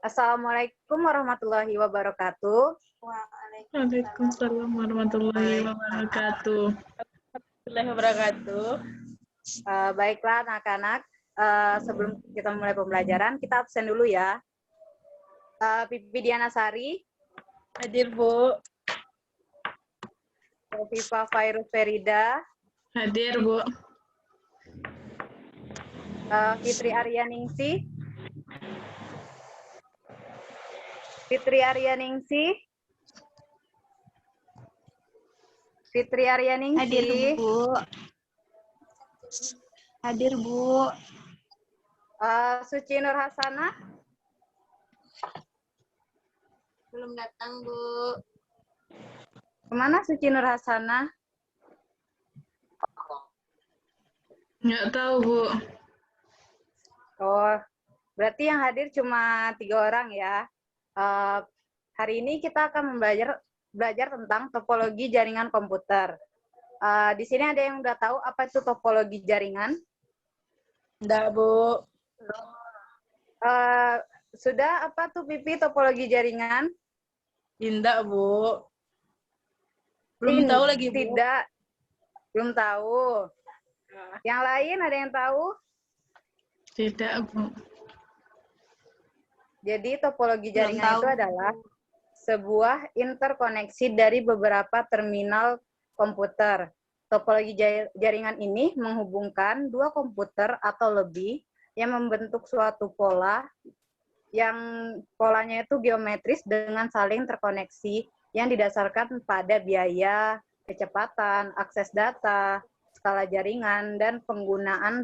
Assalamualaikum warahmatullahi wabarakatuh. Waalaikumsalam warahmatullahi wabarakatuh. Baiklah anak-anak, sebelum kita mulai pembelajaran, kita absen dulu ya. Pipi Diana Sari, Hadir, Bu. Viva Fairuz Ferida, Hadir, Bu. Fitri Aryaningsi, Fitri Aryaningsi, Fitri Aryaningsi. Hadir, Bu. Hadir, Bu. Suci Nur Hasanah, Belum datang, Bu. kemana Suci Nur Hasanah? Nggak tahu, Bu. Oh, berarti yang hadir cuma 3 orang ya. Hari ini kita akan belajar tentang topologi jaringan komputer. Di sini ada yang udah tahu apa itu topologi jaringan? Nggak, Bu. Sudah apa tuh Pipi topologi jaringan? Tidak, Bu. Belum tahu lagi, Bu. Tidak. Belum tahu. Yang lain ada yang tahu? Tidak, Bu. Jadi topologi jaringan tahu. itu adalah sebuah interkoneksi dari beberapa terminal komputer. Topologi jaringan ini menghubungkan dua komputer atau lebih yang membentuk suatu pola yang polanya itu geometris dengan saling terkoneksi yang didasarkan pada biaya, kecepatan, akses data, skala jaringan, dan penggunaannya.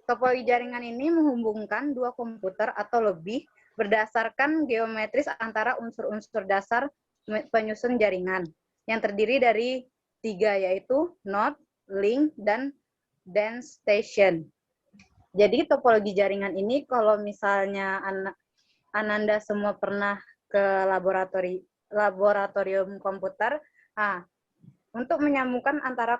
Topologi jaringan ini menghubungkan dua komputer atau lebih berdasarkan geometris antara unsur-unsur dasar penyusun jaringan yang terdiri dari 3, yaitu node, link, dan dense station. Jadi topologi jaringan ini kalau misalnya Ananda semua pernah ke laboratorium komputer, untuk menyambungkan antara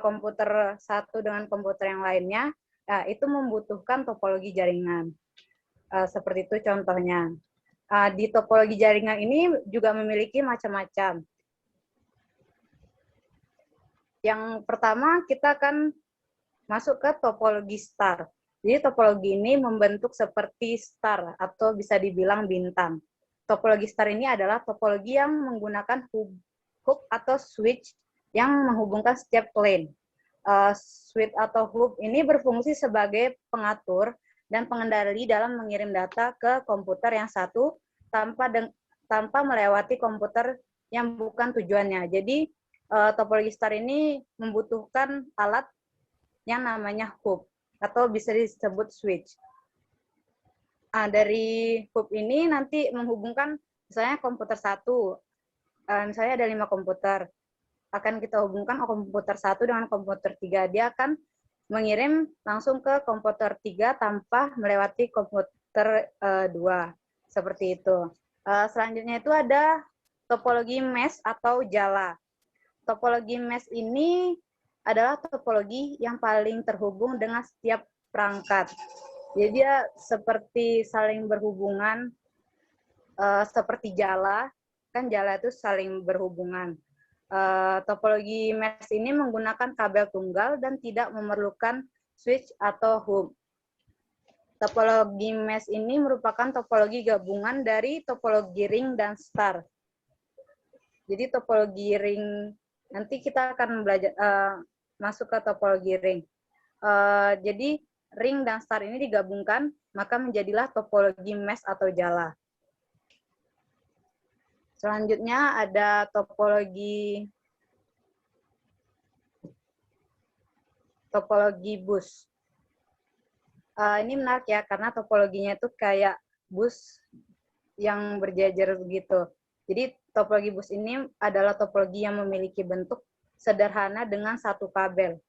komputer satu dengan komputer yang lainnya, itu membutuhkan topologi jaringan. Seperti itu contohnya. Di topologi jaringan ini juga memiliki macam-macam. Yang pertama kita akan masuk ke topologi star. Jadi topologi ini membentuk seperti star atau bisa dibilang bintang. Topologi star ini adalah topologi yang menggunakan hub atau switch yang menghubungkan setiap plane. Switch atau hub ini berfungsi sebagai pengatur dan pengendali dalam mengirim data ke komputer yang satu tanpa melewati komputer yang bukan tujuannya. Jadi topologi star ini membutuhkan alat yang namanya hub atau bisa disebut switch. Dari hub ini nanti menghubungkan misalnya komputer satu, misalnya ada 5 komputer, akan kita hubungkan komputer 1 dengan komputer 3. Dia akan mengirim langsung ke komputer 3 tanpa melewati komputer 2. Seperti itu. Selanjutnya itu ada topologi mesh atau jala. Topologi mesh ini adalah topologi yang paling terhubung dengan setiap perangkat. Jadi dia seperti saling berhubungan, seperti jala, kan jala itu saling berhubungan. Topologi mesh ini menggunakan kabel tunggal dan tidak memerlukan switch atau hub. Topologi mesh ini merupakan topologi gabungan dari topologi ring dan star. Jadi topologi ring, nanti kita akan belajar masuk ke topologi ring. Jadi ring dan star ini digabungkan, maka menjadilah topologi mesh atau jala. Selanjutnya ada topologi bus. Ini menarik ya, karena topologinya itu kayak bus yang berjajar begitu. Jadi topologi bus ini adalah topologi yang memiliki bentuk sederhana dengan satu kabel.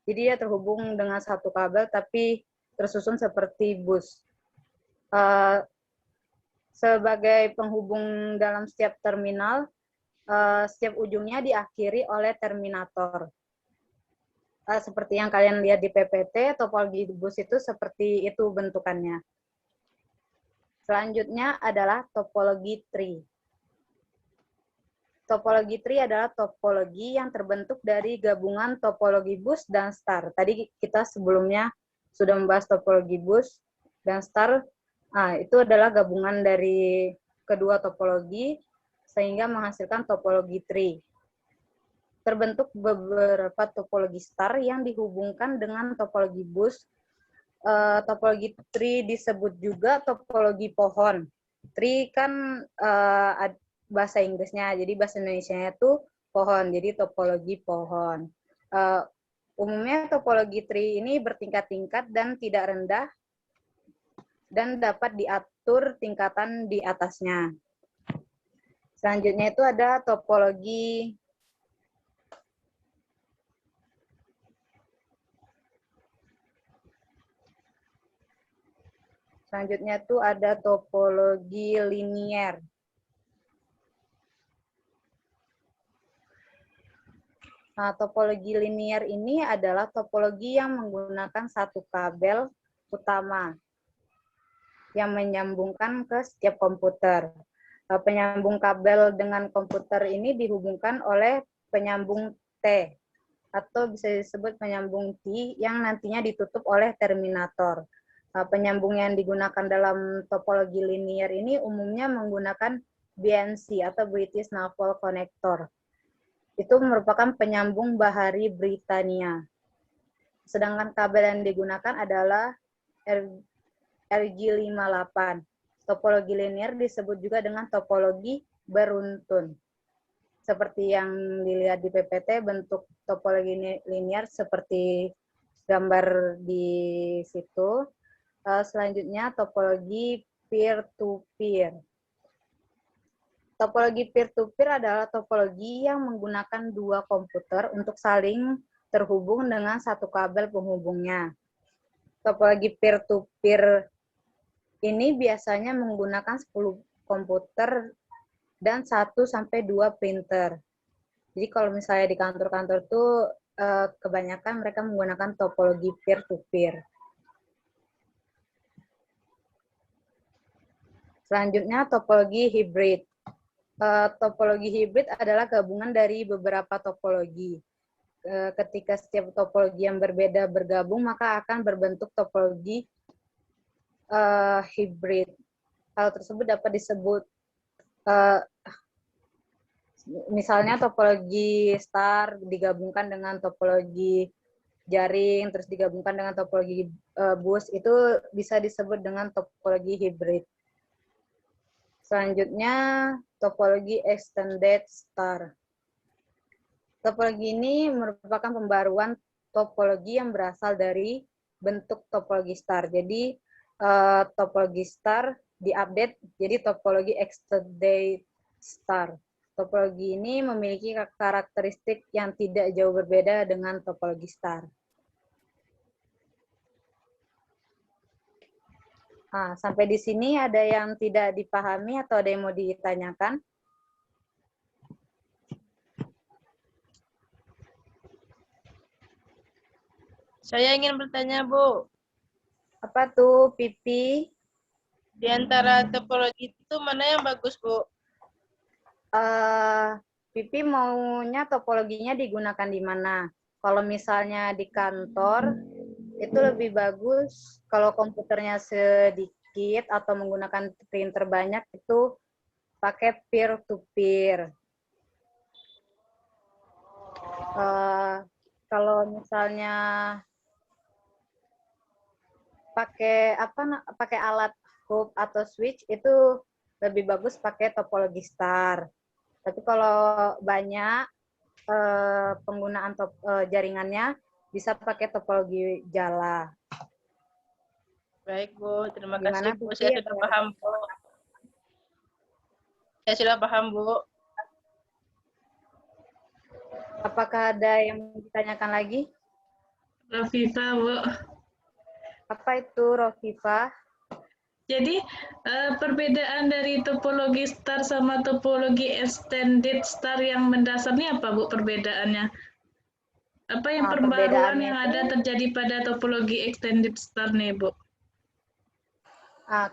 Jadi dia terhubung dengan satu kabel tapi tersusun seperti bus. Sebagai penghubung dalam setiap terminal, setiap ujungnya diakhiri oleh terminator. seperti yang kalian lihat di PPT, topologi bus itu seperti itu bentukannya. Selanjutnya adalah topologi tree. Topologi tree adalah topologi yang terbentuk dari gabungan topologi bus dan star. Tadi kita sebelumnya sudah membahas topologi bus dan star. Nah, itu adalah gabungan dari kedua topologi sehingga menghasilkan topologi tree. Terbentuk beberapa topologi star yang dihubungkan dengan topologi bus. Topologi tree disebut juga topologi pohon. Tree kan bahasa Inggrisnya, jadi bahasa Indonesianya itu pohon, jadi topologi pohon. Umumnya topologi tree ini bertingkat-tingkat dan tidak rendah, dan dapat diatur tingkatan di atasnya. Selanjutnya itu ada topologi linier. Nah, topologi linier ini adalah topologi yang menggunakan satu kabel utama yang menyambungkan ke setiap komputer. Penyambung kabel dengan komputer ini dihubungkan oleh penyambung T, atau bisa disebut penyambung T yang nantinya ditutup oleh terminator. Penyambung yang digunakan dalam topologi linier ini umumnya menggunakan BNC atau British Naval Connector. Itu merupakan penyambung Bahari Britania. Sedangkan kabel yang digunakan adalah RG58. Topologi linier disebut juga dengan topologi beruntun. Seperti yang dilihat di PPT, bentuk topologi linier seperti gambar di situ. Selanjutnya topologi peer-to-peer. Topologi peer-to-peer adalah topologi yang menggunakan dua komputer untuk saling terhubung dengan satu kabel penghubungnya. Topologi peer-to-peer ini biasanya menggunakan 10 komputer dan 1-2 printer. Jadi kalau misalnya di kantor-kantor itu kebanyakan mereka menggunakan topologi peer-to-peer. Selanjutnya topologi hibrid. Topologi hibrid adalah gabungan dari beberapa topologi. Ketika setiap topologi yang berbeda bergabung, maka akan berbentuk topologi hibrid. Hal tersebut dapat disebut, misalnya topologi star digabungkan dengan topologi jaring, terus digabungkan dengan topologi bus, itu bisa disebut dengan topologi hibrid. Selanjutnya, topologi extended star. Topologi ini merupakan pembaruan topologi yang berasal dari bentuk topologi star. Jadi, topologi star diupdate jadi topologi extended star. Topologi ini memiliki karakteristik yang tidak jauh berbeda dengan topologi star. Nah, sampai di sini ada yang tidak dipahami atau ada yang mau ditanyakan? Saya ingin bertanya, Bu. Apa tuh, Pipi? Di antara topologi itu mana yang bagus, Bu? Pipi maunya topologinya digunakan di mana? Kalau misalnya di kantor, itu lebih bagus kalau komputernya sedikit atau menggunakan printer banyak, itu pakai peer-to-peer. Kalau misalnya pakai alat hub atau switch, itu lebih bagus pakai topologi star. Tapi kalau banyak penggunaan jaringannya, bisa pakai topologi jala. Baik, Bu. Terima Gimana, kasih, Bu. Pipi? Saya sudah paham, Bu. Saya sudah paham, Bu. Apakah ada yang mau ditanyakan lagi? Rofifa, Bu. Apa itu, Rofifa? Jadi, perbedaan dari topologi star sama topologi extended star yang mendasar ini apa, Bu, perbedaannya? Apa yang Ah, pembaruan perbedaannya yang itu, ada terjadi pada topologi extended star nih, Bu?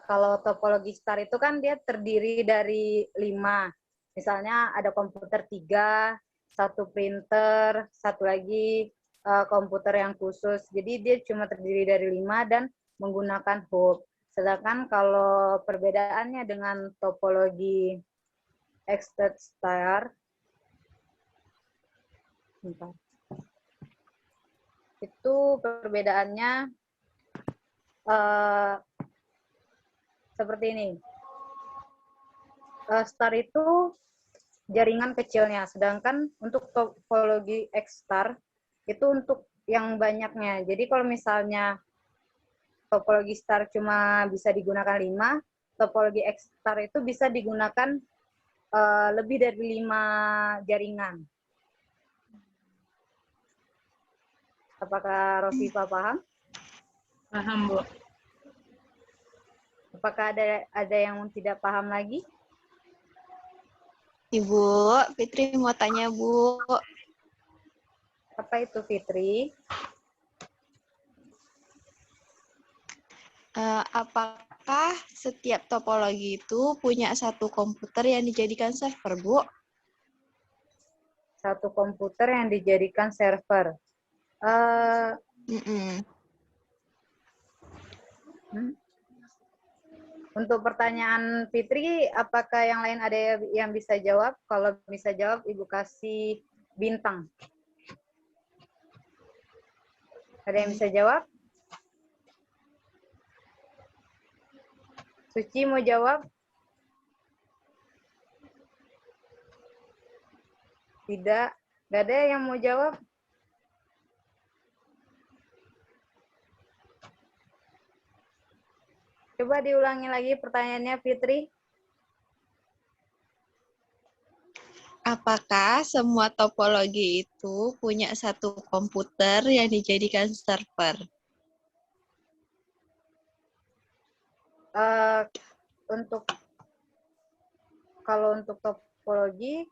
kalau topologi star itu kan dia terdiri dari 5. Misalnya ada komputer 3, 1 printer, satu lagi komputer yang khusus. Jadi dia cuma terdiri dari 5 dan menggunakan hub. Sedangkan kalau perbedaannya dengan topologi extended star, itu perbedaannya seperti ini. Star itu jaringan kecilnya, sedangkan untuk topologi X-star itu untuk yang banyaknya. Jadi kalau misalnya topologi star cuma bisa digunakan 5, topologi X-star itu bisa digunakan lebih dari 5 jaringan. Apakah Rosifa paham? Paham, Bu. Apakah ada yang tidak paham lagi? Ibu, Fitri mau tanya, Bu. Apa itu, Fitri? Apakah setiap topologi itu punya satu komputer yang dijadikan server, Bu? Satu komputer yang dijadikan server. Untuk pertanyaan Fitri, apakah yang lain ada yang bisa jawab? Kalau bisa jawab, Ibu kasih bintang. Ada yang bisa jawab? Suci mau jawab? Tidak. Nggak ada yang mau jawab? Coba diulangi lagi pertanyaannya, Fitri. Apakah semua topologi itu punya satu komputer yang dijadikan server? Kalau untuk topologi,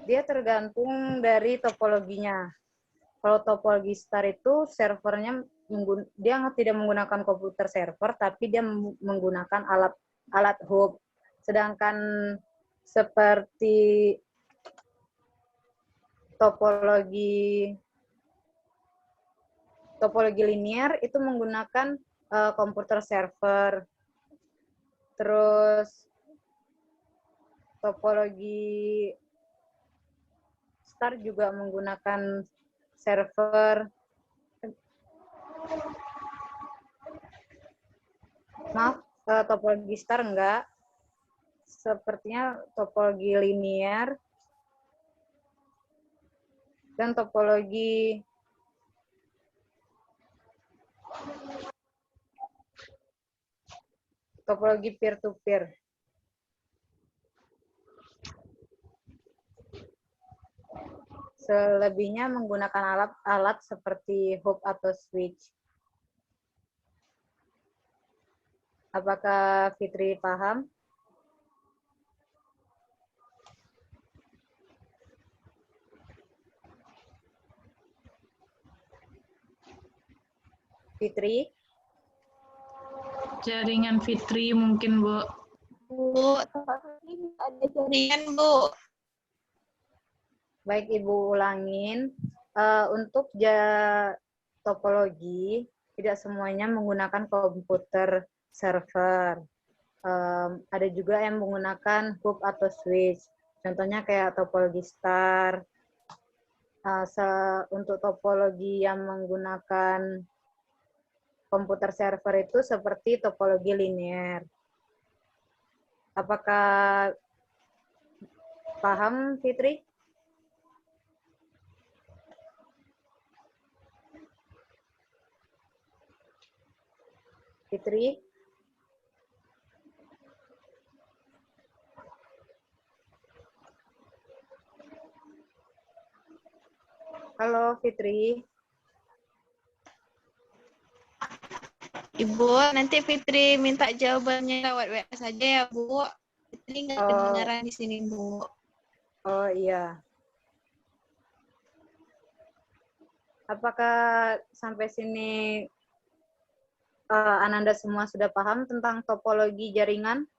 dia tergantung dari topologinya. Kalau topologi star itu servernya dia tidak menggunakan komputer server, tapi dia menggunakan alat hub. Sedangkan seperti topologi linear itu menggunakan komputer server. Terus topologi star juga menggunakan server. Maaf, topologi star enggak. Sepertinya topologi linear dan topologi peer-to-peer. Selebihnya menggunakan alat seperti hub atau switch. Apakah Fitri paham? Fitri? Jaringan Fitri mungkin, Bu. Bu, ada jaringan, Bu. Baik, Ibu ulangin. Untuk topologi, tidak semuanya menggunakan komputer server. Ada juga yang menggunakan hub atau switch. Contohnya kayak topologi star. Untuk topologi yang menggunakan komputer server itu seperti topologi linear. Apakah paham, Fitri? Fitri? Halo, Fitri. Ibu, nanti Fitri minta jawabannya lewat WA saja ya, Bu. Jadi nggak Oh. kedengaran di sini, Bu. Oh iya. Apakah sampai sini Ananda semua sudah paham tentang topologi jaringan?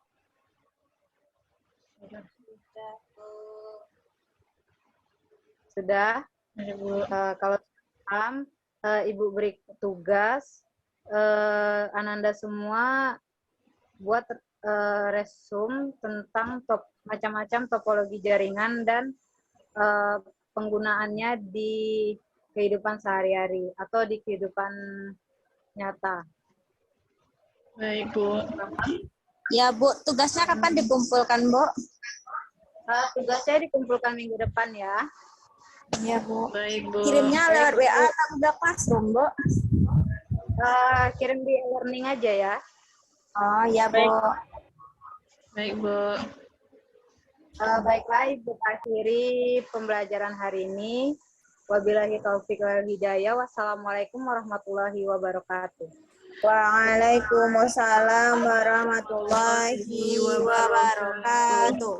Sudah? Ya, Bu. Kalau paham, Ibu beri tugas Ananda semua buat resume tentang macam-macam topologi jaringan dan penggunaannya di kehidupan sehari-hari atau di kehidupan nyata. Baik, Bu. Ya, Bu. Tugasnya kapan dikumpulkan, Bu? Tugasnya dikumpulkan minggu depan ya. Iya, Bu. Baik, Bu. Kirimnya lewat WA atau Google Classroom, Bu? Kirim di e-learning aja ya. Oh, ya, Bu. Baik, Bu. Baiklah, Ibu akhiri pembelajaran hari ini. Wabillahi taufiq wal hidayah. Wassalamualaikum warahmatullahi wabarakatuh. Waalaikumsalam warahmatullahi wabarakatuh.